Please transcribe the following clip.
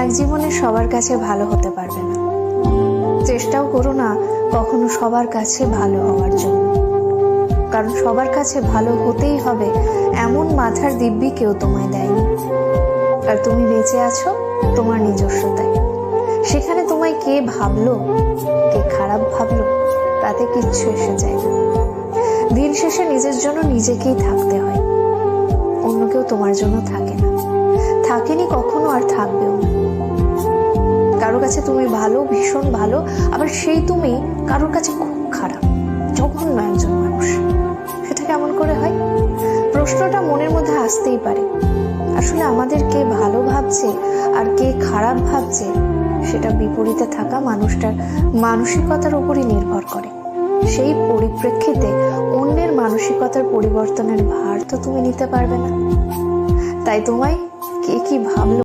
এক জীবনে সবার কাছে ভালো হতে পারবে না। চেষ্টাও করো না কখনো সবার কাছে ভালো হওয়ার জন্য, কারণ সবার কাছে ভালো হতেই হবে এমন মাথার দিব্যি কেউ তোমায় দেয়নি। আর তুমি বেঁচে আছো তোমার নিজস্বতায়। সেখানে তোমায় কে ভাবলো, কে খারাপ ভাবলো, তাতে কিচ্ছু এসে যায় না। দিন শেষে নিজের জন্য নিজেকেই থাকতে হয়, অন্য কেউ তোমার জন্য থাকে না, থাকেনি কখনো, আর থাকবেও না। কারোর কাছে তুমি ভালো, ভীষণ ভালো, আবার সেই তুমি কারোর কাছে খুব খারাপ, জঘন্য একজন মানুষ। সেটা কেমন করে হয়? প্রশ্নটা মনের মধ্যে আসতেই পারে। আসলে আমাদের কে ভালো ভাবছে আর কে খারাপ ভাবছে সেটা বিপরীতে থাকা মানুষটার মানসিকতার উপরই নির্ভর করে। সেই পরিপ্রেক্ষিতে অন্যের মানসিকতার পরিবর্তনের ভার তো তুমি নিতে পারবে না। তাই তোমায় কে কি ভাবলো